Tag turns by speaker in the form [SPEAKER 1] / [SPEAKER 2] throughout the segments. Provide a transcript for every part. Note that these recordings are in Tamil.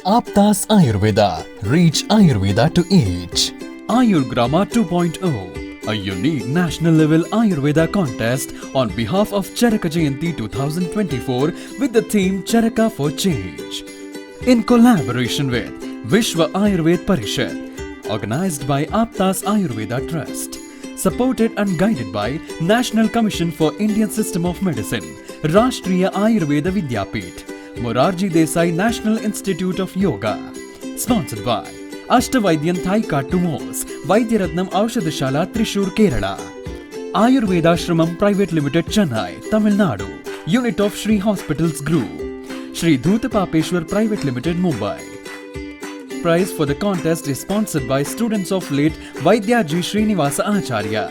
[SPEAKER 1] Aptas Ayurveda. Reach Ayurveda to each.
[SPEAKER 2] Ayurgrama 2.0, a unique national level Ayurveda contest on behalf of Charaka Jayanti 2024 with the theme Charaka for Change. In collaboration with Vishwa Ayurved Parishad, organized by Aptas Ayurveda Trust, supported and guided by National Commission for Indian System of Medicine, Rashtriya Ayurveda Vidyapith, Morarji Desai National Institute of Yoga, sponsored by Ashtavaidyan Thai Tumos, Vaidyaratnam Aushadashala Trishur, Kerala, Ayurveda Shramam Private Limited, Chennai, Tamil Nadu, Unit of Shri Hospitals Group, Shri Dhutapapeshwar Private Limited, Mumbai. Prize for the contest is sponsored by students of late Vaidyaji Srinivasa Acharya.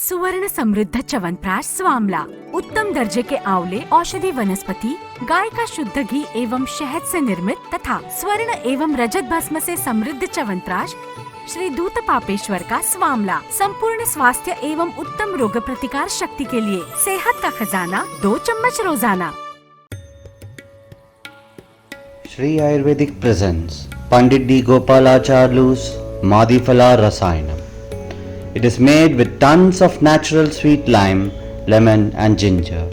[SPEAKER 3] सुवर्ण समृद्ध च्यवनप्राश स्वामला, उत्तम दर्जे के आंवले औषधि वनस्पति, गाय का शुद्ध घी एवं शहद से निर्मित तथा स्वर्ण एवं रजत भस्म से समृद्ध च्यवनप्राश श्री धूतपापेश्वर का स्वामला, संपूर्ण स्वास्थ्य एवं उत्तम रोग प्रतिकार शक्ति के लिए सेहत का खजाना, 2 चम्मच रोजाना।
[SPEAKER 4] Sri Ayurvedic presents Pandit D. Gopalacharlu's Madhifala Rasayanam. It is made with tons of natural sweet lime, lemon and ginger.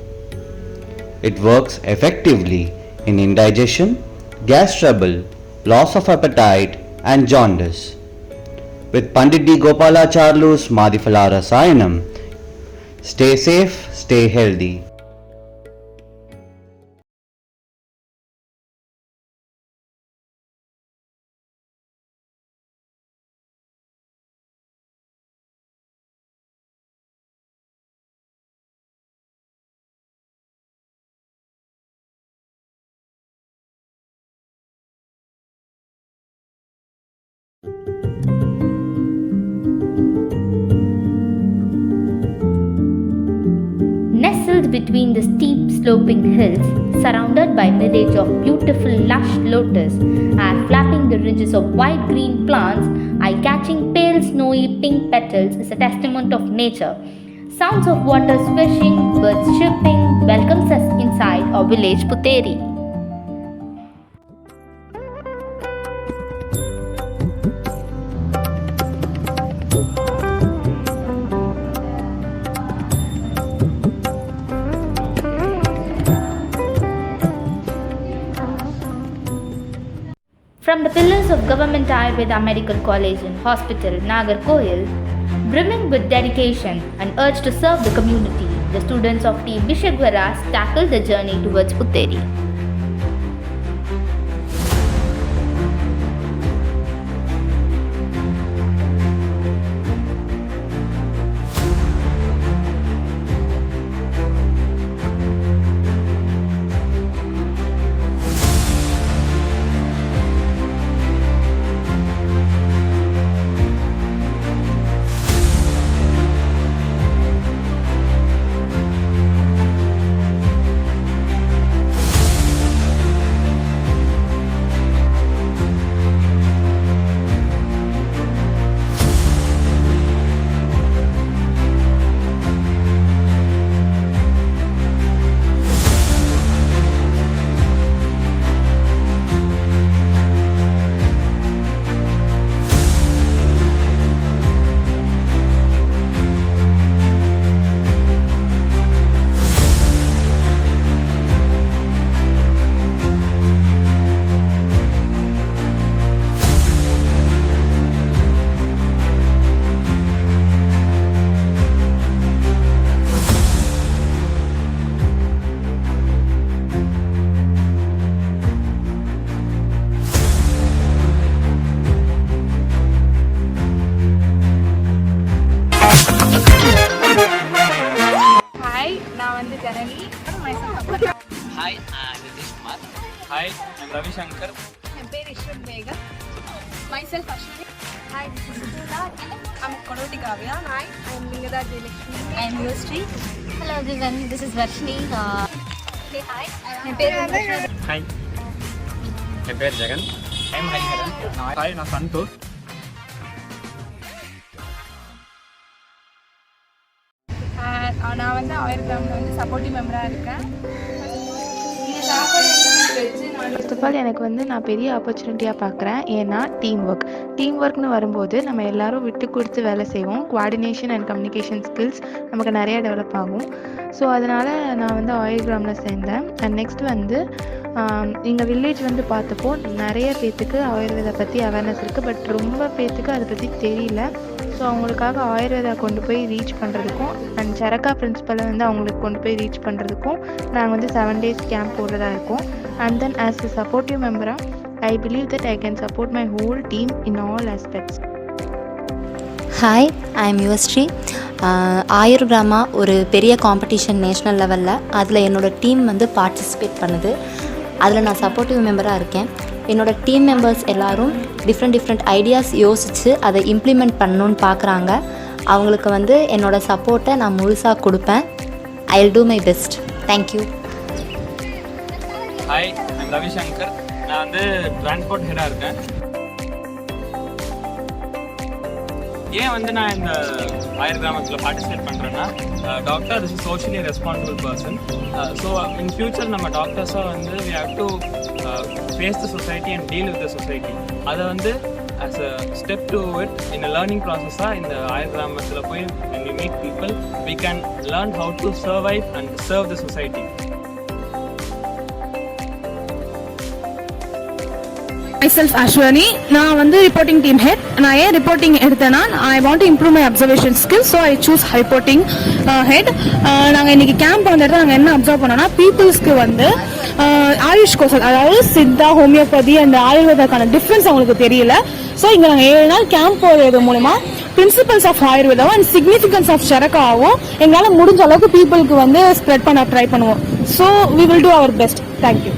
[SPEAKER 4] It works effectively in indigestion, gas trouble, loss of appetite and jaundice. With Pandit D. Gopalacharlu's Madhifala Rasayanam, stay safe, stay healthy.
[SPEAKER 5] Nestled between the steep sloping hills, surrounded by mirage of beautiful lush lotus and flapping the ridges of wide green plants, eye-catching pale snowy pink petals is a testament of nature. Sounds of water swishing, birds chirping welcomes us inside our village Puteri. From the pillars of Government Ayurveda Medical College and Hospital, Nagarkoil, brimming with dedication and urge to serve the community, the students of T. Bishagwaras tackled the journey towards Puteri.
[SPEAKER 6] Hi, Nitish Kumar.
[SPEAKER 7] Hi, I'm Ravi Shankar.
[SPEAKER 8] My name is Ishrat Begum. Myself Ashwini. Hi, this is Sudha. I'm Kodavati Kavya. Hi, I'm Lingada Jayalakshmi. I'm Yusri.
[SPEAKER 5] Hello everyone, this is Varshini.
[SPEAKER 8] Hey, hi.
[SPEAKER 5] My parents
[SPEAKER 7] Hi. My name is Jagan. I'm Hariharan. Hi, I'm Santosh.
[SPEAKER 8] நான் வந்து ஆயுர்வேதாமில் வந்து சப்போர்ட்டிவ் மெம்பராக இருக்கேன்.
[SPEAKER 9] ஃபர்ஸ்ட் ஆஃப் ஆல் எனக்கு வந்து நான் பெரிய ஆப்பர்ச்சுனிட்டியாக பார்க்குறேன். ஏன்னா டீம் ஒர்க்னு வரும்போது நம்ம எல்லாரும் விட்டு கொடுத்து வேலை செய்வோம். கோஆர்டினேஷன் அண்ட் கம்யூனிகேஷன் ஸ்கில்ஸ் நமக்கு நிறையா டெவலப் ஆகும். ஸோ அதனால் நான் வந்து ஆயுர்வேதாமில் சேர்ந்தேன். அண்ட் நெக்ஸ்ட் வந்து எங்கள் வில்லேஜ் வந்து பார்த்தப்போ நிறைய பேர்த்துக்கு ஆயுர்வேதா பற்றி அவேர்னஸ் இருக்குது. பட் ரொம்ப பேர்த்துக்கு அதை பற்றி தெரியல. ஸோ அவங்களுக்காக ஆயுர்வேதா கொண்டு போய் ரீச் பண்ணுறதுக்கும் அண்ட் சரக்கா பிரின்சிபலை வந்து அவங்களுக்கு கொண்டு போய் ரீச் பண்ணுறதுக்கும் நாங்கள் வந்து 7 days கேம்ப் போடுறதா இருக்கோம். And then as a supportive மெம்பராக I believe that I can support my whole team in all aspects.
[SPEAKER 10] Hi, I am Yuvashree. Ayurgrama ஒரு பெரிய காம்படிஷன் நேஷ்னல் லெவலில், அதில் என்னோடய டீம் வந்து பார்ட்டிசிபேட் பண்ணுது. அதில் நான் சப்போர்ட்டிவ் மெம்பராக இருக்கேன். என்னோடய டீம் மெம்பர்ஸ் எல்லோரும் டிஃப்ரெண்ட் ஐடியாஸ் யோசித்து அதை இம்ப்ளிமெண்ட் பண்ணணுன்னு பார்க்குறாங்க. அவங்களுக்கு வந்து என்னோடய சப்போர்ட்டை நான் முழுசாக கொடுப்பேன். I will do my best. Thank you.
[SPEAKER 7] Hi, I'm Ravi Shankar. நான் வந்து டிரான்ஸ்போர்ட் ஹெடாக இருக்கேன். ஏன் வந்து நான் இந்த ஆயுர் கிராமத்தில் பார்ட்டிசிபேட் பண்ணுறேன்னா, doctor is socially responsible person. So in future நம்ம டாக்டர்ஸாக வந்து we have to face the society and deal with the society. அதை வந்து as a step to it இந்த லேர்னிங் ப்ராசஸாக இந்த ஆயுர் கிராமத்தில் போய் when we meet people we can learn how to survive and serve the society.
[SPEAKER 8] Myself Ashwani. நான் வந்து ரிப்போர்ட்டிங் டீம் ஹெட். நான் ஏன் ரிப்போர்ட்டிங் எடுத்தேன்னா, I want to improve my observation skills. So I choose reporting head. நாங்கள் இன்றைக்கி கேம்ப் வந்துட்டு நாங்கள் என்ன அப்சர்வ் பண்ணோன்னா, பீப்புள்ஸ்க்கு வந்து ஆயுஷ் கோர்ஸ், அதாவது சித்தா, ஹோமியோபதி அண்ட் ஆயுர்வேதாக்கான டிஃப்ரென்ஸ் அவங்களுக்கு தெரியல. ஸோ இங்கே நாங்கள் 7 நாள் கேம்ப் போகிறது மூலமா பிரின்சிபல்ஸ் ஆஃப் ஆயுர்வேதாவும் அண்ட் சிக்னிஃபிகன்ஸ் ஆஃப் சரக்காவும் எங்களால் முடிஞ்ச அளவுக்கு பீப்புளுக்கு வந்து ஸ்ப்ரெட் பண்ண ட்ரை பண்ணுவோம். So we will do our best. Thank you.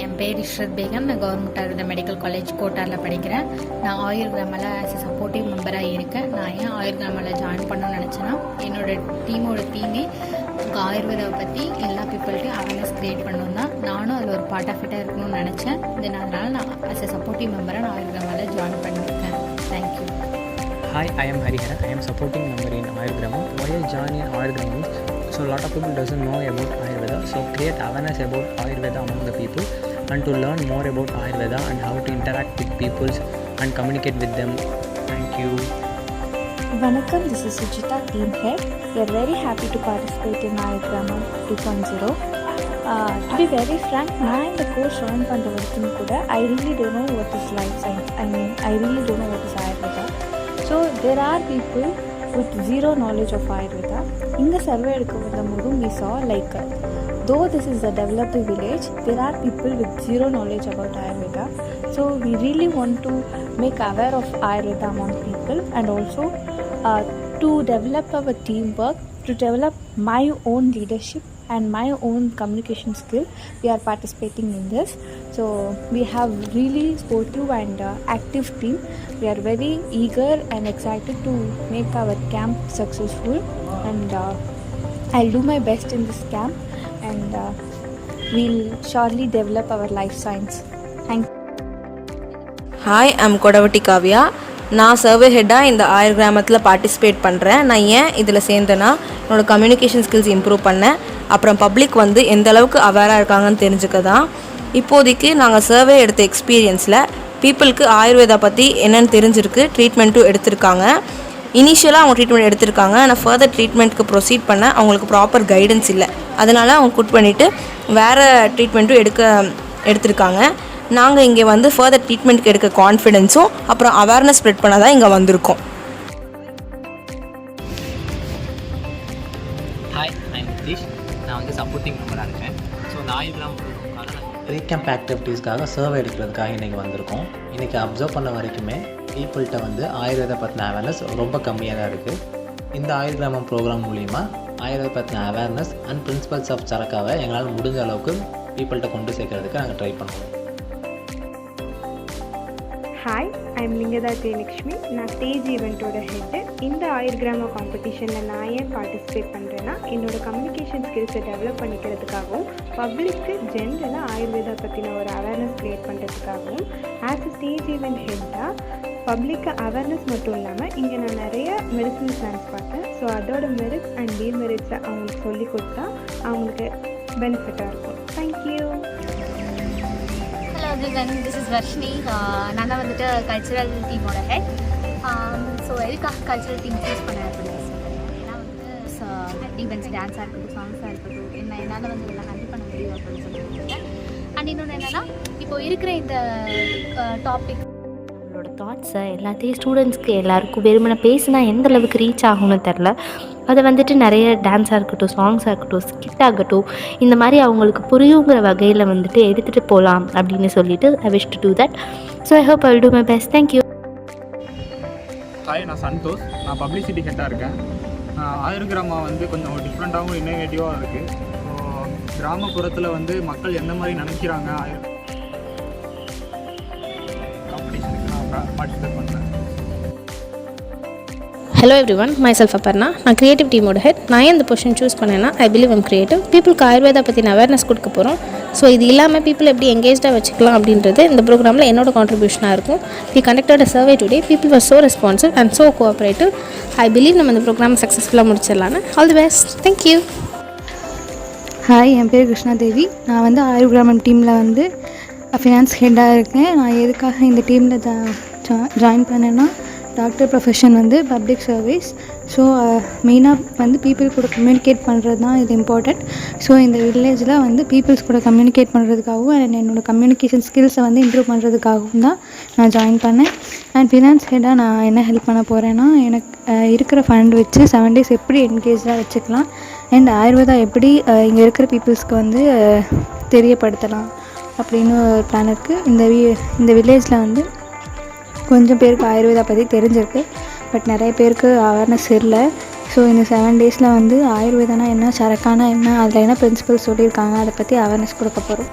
[SPEAKER 11] என் பேர் இஷ்ரத் பேகம். நான் கவர்மெண்ட் ஆயுர்வேத மெடிக்கல் காலேஜ் கோட்டாரில் படிக்கிறேன். நான் ஆயுர்கிராமில் ஆஸ் எ சப்போர்ட்டிவ் மெம்பராக இருக்கேன். நான் ஏன் ஆயுர்கிராமில் ஜாயின் பண்ணணும்னு நினச்சேன்னா, என்னோடய டீமே ஆயுர்வேதாவை பற்றி எல்லா பீப்புள்கிட்டையும் அவேர்னஸ் க்ரியேட் பண்ணணும் தான். நானும் அதில் ஒரு பார்ட் ஆஃப் இட்டாக இருக்கணும்னு நினச்சேன். தென் அதனால் நான் ஆஸ் எ சப்போர்ட்டிவ் மெம்பராக நான் ஆயுர்கிராமில் ஜாயின் பண்ணியிருக்கேன். Thank you.
[SPEAKER 12] Hi, I am Hariharan. I am supporting member in Ayurveda. Why I join in Ayurveda? So a lot of people doesn't know about Ayurveda. So create awareness about Ayurveda among the people and to learn more about Ayurveda and how to interact with people and communicate with them. Thank you.
[SPEAKER 9] Vanakkam, this is Sujita, team head. We are very happy to participate in Ayurveda 2.0. To be very frank, நான் இந்த கோர்ஸ் ஜாயின் பண்ணுற வரைக்கும் கூட I really don't know what is life science. I really don't know what is Ayurveda. So there are people with zero knowledge of Ayurveda. இங்கே சர்வே எடுக்க வரும்போதும் we saw like though this is a developed village, there are people with zero knowledge about Ayurveda. So we really want to make aware of Ayurveda among people and also to develop our teamwork, to develop my own leadership and my own communication skill. We are participating in this. So we have really sportive and active team. We are very eager and excited to make our camp successful, and I'll do my best in this camp, and we'll surely develop our life science. Thank you.
[SPEAKER 13] Hi, I'm Kodavati Kavya. நான் சர்வே ஹெட்டாக இந்த ஆயுர் கிராமத்தில் பார்ட்டிசிபேட் பண்ணுறேன். நான் ஏன் இதில் சேர்ந்தேன்னா, என்னோடய கம்யூனிகேஷன் ஸ்கில்ஸ் இம்ப்ரூவ் பண்ணேன். அப்புறம் பப்ளிக் வந்து எந்த அளவுக்கு அவேராக இருக்காங்கன்னு தெரிஞ்சுக்க தான். இப்போதைக்கு நாங்கள் சர்வே எடுத்த எக்ஸ்பீரியன்ஸில் பீப்புளுக்கு ஆயுர்வேதா பற்றி என்னென்னு தெரிஞ்சிருக்கு. ட்ரீட்மெண்ட்டும் எடுத்திருக்காங்க. இனிஷியலாக அவங்க ட்ரீட்மெண்ட் எடுத்திருக்காங்க. ஆனால் ஃபர்தர் ட்ரீட்மெண்ட்டுக்கு ப்ரொசீட் பண்ண அவங்களுக்கு ப்ராப்பர் கைடன்ஸ் இல்லை. அதனால் அவங்க குட் பண்ணிவிட்டு வேறு ட்ரீட்மெண்ட்டும் எடுத்திருக்காங்க. நாங்கள் இங்கே வந்து ஃபர்தர் ட்ரீட்மெண்ட்டுக்கு எடுக்க கான்ஃபிடென்ஸும் அப்புறம் அவேர்னஸ் ஸ்ப்ரெட் பண்ண தான் இங்கே வந்திருக்கோம்.
[SPEAKER 6] Hi, I'm Nitish. நான் வந்து சப்போர்ட்டிங் மெம்பராக இருக்கேன். ஸோ நான் ஆயுர்வேதம்
[SPEAKER 12] ரீகேம்ப் ஆக்டிவிட்டீஸ்க்காக சர்வே எடுக்கிறதுக்காக இன்றைக்கி வந்திருக்கோம். இன்றைக்கி அப்சர்வ் பண்ண வரைக்குமே பீப்புள்கிட்ட வந்து ஆயுர்வேதா பற்றின அவேர்னஸ் ரொம்ப கம்மியாக தான் இருக்குது. இந்த ஆயுர் கிராமம் ப்ரோக்ராம் மூலிமா
[SPEAKER 6] ஆயுர்வேத பற்றின அவேர்னஸ் அண்ட் பிரின்சிபல்ஸ் ஆஃப் சரக்காவை எங்களால் முடிஞ்ச அளவுக்கு பீப்புள்கிட்ட கொண்டு சேர்க்கறதுக்கு நாங்கள் ட்ரை பண்ணுவோம்.
[SPEAKER 9] Hi, I'm Lingatha Jayalakshmi. நான் ஸ்டேஜ் ஈவெண்ட்டோட ஹெட்டு. இந்த ஆயுர் கிராம காம்படிஷனில் நான் ஏன் பார்ட்டிசிபேட் பண்ணுறேன்னா, என்னோடய கம்யூனிகேஷன் ஸ்கில்ஸை டெவலப் பண்ணிக்கிறதுக்காகவும் பப்ளிக்கு ஜென்ரலாக ஆயுர்வேதா பற்றின ஒரு அவேர்னஸ் க்ரியேட் பண்ணுறதுக்காகவும் ஆஸ் அ ஸ்டேஜ் ஈவெண்ட் ஹெட்டாக பப்ளிக்கு அவேர்னஸ் மட்டும் இல்லாமல் இங்கே நான் நிறைய மெடிசன் பிளான்ஸ் பார்த்தேன். ஸோ அதோட மெரிட்ஸ் அண்ட் டீமெரிட்ஸை அவங்களுக்கு சொல்லி கொடுத்தா அவங்களுக்கு பெனிஃபிட்டாக இருக்கும். Thank you.
[SPEAKER 5] Hello everyone, this is Varshini. நான் தான் வந்துட்டு கல்ச்சுரல் டீமோட ஹெட். ஸோ எதுக்காக கல்ச்சுரல் டீம் சூஸ் பண்ணேன் அப்படின்னு சொல்கிறேன். ஏன்னா வந்துட்டு ஈவெண்ட்ஸ் டான்ஸாக இருக்கட்டும், சாங்ஸாக இருக்கட்டும், என்னால் வந்து இதெல்லாம் ஹேண்டில் பண்ண முடியும் அப்படின்னு சொல்லியிருக்கேன். அண்ட் இன்னொன்று என்னென்னா, இப்போ இருக்கிற இந்த டாபிக்
[SPEAKER 14] நம்மளோட தாட்ஸை எல்லாத்தையும் ஸ்டூடெண்ட்ஸ்க்கு எல்லாருக்கும் வெறுமனை பேசினா எந்த அளவுக்கு ரீச் ஆகும்னு தெரில. அதை வந்துட்டு நிறைய டான்ஸாக இருக்கட்டும், சாங்ஸாக இருக்கட்டும், ஸ்கிட் ஆகட்டும், இந்த மாதிரி அவங்களுக்கு புரியுங்கிற வகையில் வந்துட்டு எடுத்துகிட்டு போகலாம் அப்படின்னு சொல்லிட்டு I wish to do that. So I hope I will do my best. Thank you.
[SPEAKER 7] Hi, நான் சந்தோஷ். நான் பப்ளிசிட்டி ஹெட்டாக இருக்கேன். ஆயுர் கிராமா வந்து கொஞ்சம் டிஃப்ரெண்ட்டாகவும் இன்னோவேட்டிவாக இருக்குது. ஸோ கிராமப்புறத்தில் வந்து மக்கள் எந்த மாதிரி நினைக்கிறாங்க காம்படிஷனுக்கு நான் பார்ட்டிசிபேட் பண்ணுறேன்.
[SPEAKER 15] Hello everyone, my self Aparna. நான் க்ரியேட்டிவ் டீமோட ஹெட். நான் ஏன் இந்த பொசிஷன் சூஸ் பண்ணேன்னா, ஐ பிலீவ் ஐம் க்ரியேட்டிவ். பீப்புளுக்கு ஆயுர்வேதா பற்றின அவேர்னஸ் கொடுக்க போகிறோம். ஸோ இது இல்லாமல் பீப்புள் எப்படி எங்கேஜாக வச்சுக்கலாம் அப்படின்றது இந்த ப்ரோக்ராமில் என்னோட கான்ட்ரிபியூஷனாக இருக்கும். We conducted a survey today. People were so responsive and so cooperative. I believe நம்ம இந்த ப்ரோக்ராம் சக்ஸஸ்ஃபுல்லாக முடிச்சிடலான்னு. All the best. Thank you.
[SPEAKER 16] Hi, என் பேர் கிருஷ்ணா தேவி. நான் வந்து ஆயுர் கிராமம் டீமில் வந்து ஃபினான்ஸ் ஹெட்டாக இருக்கேன். நான் எதுக்காக இந்த டீமில் ஜாயின் பண்ணேன்னா, டாக்டர் ப்ரொஃபஷன் வந்து பப்ளிக் சர்வீஸ். ஸோ மெயினாக வந்து பீப்புள் கூட கம்யூனிகேட் பண்ணுறது தான் இது இம்பார்ட்டண்ட். ஸோ இந்த வில்லேஜில் வந்து பீப்புள்ஸ் கூட கம்யூனிகேட் பண்ணுறதுக்காகவும் அண்ட் என்னோடய கம்யூனிகேஷன் ஸ்கில்ஸை வந்து இம்ப்ரூவ் பண்ணுறதுக்காகவும் தான் நான் ஜாயின் பண்ணேன். அண்ட் ஃபினான்ஸ் ஹெட்டாக நான் என்ன ஹெல்ப் பண்ண போகிறேன்னா, எனக்கு இருக்கிற ஃபண்ட் வச்சு 7 days எப்படி என்கேஜாக வச்சுக்கலாம் அண்ட் ஆயுர்வேதா எப்படி இங்கே இருக்கிற பீப்புள்ஸ்க்கு வந்து தெரியப்படுத்தலாம் அப்படின்னு ஒரு பிளான் இருக்குது. இந்த வில்லேஜில் வந்து கொஞ்சம் பேருக்கு ஆயுர்வேதா பற்றி தெரிஞ்சிருக்கு, பட் நிறைய பேருக்கு அவேர்னஸ் இல்லை. ஸோ இந்த 7 daysல வந்து ஆயுர்வேதானா என்ன, சரக்கானா என்ன, அதில் என்ன பிரின்சிபல்ஸ் சொல்லியிருக்காங்க, அதை பற்றி அவேர்னஸ் கொடுக்க போகிறோம்.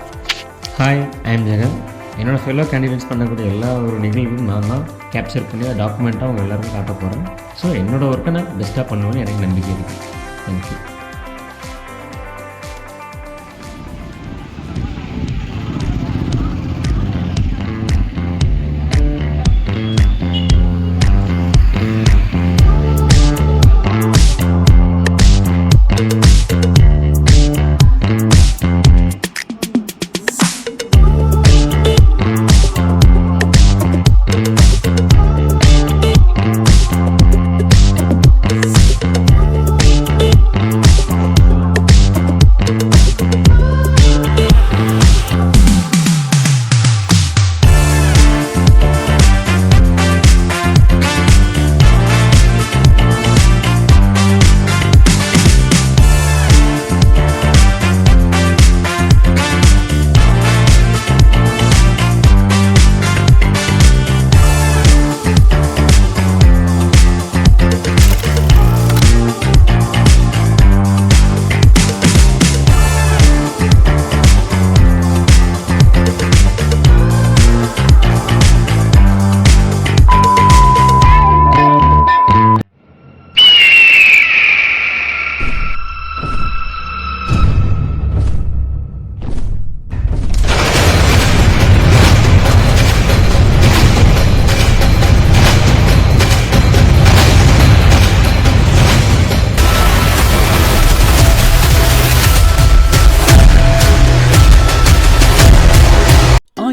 [SPEAKER 17] Hi, I am Jagan. என்னோடய ஃபெல்லோ கேண்டிடேட்ஸ் பண்ணக்கூடிய எல்லா ஒரு நிகழ்வும் நான் தான் கேப்சர் பண்ணி டாக்குமெண்ட்டாக அவங்க எல்லாருக்கும் காட்ட போகிறேன். ஸோ என்னோடய ஒர்க்கை நான் பெஸ்ட்டாக பண்ணுவேன்னு எனக்கு நம்பிக்கை இருக்குது. Thank you.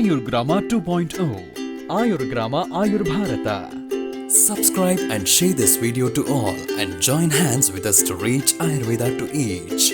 [SPEAKER 2] Ayurgrama 2.0 Ayurgrama Ayur Bharata.
[SPEAKER 1] Subscribe and share this video to all and join hands with us to reach Ayurveda to each.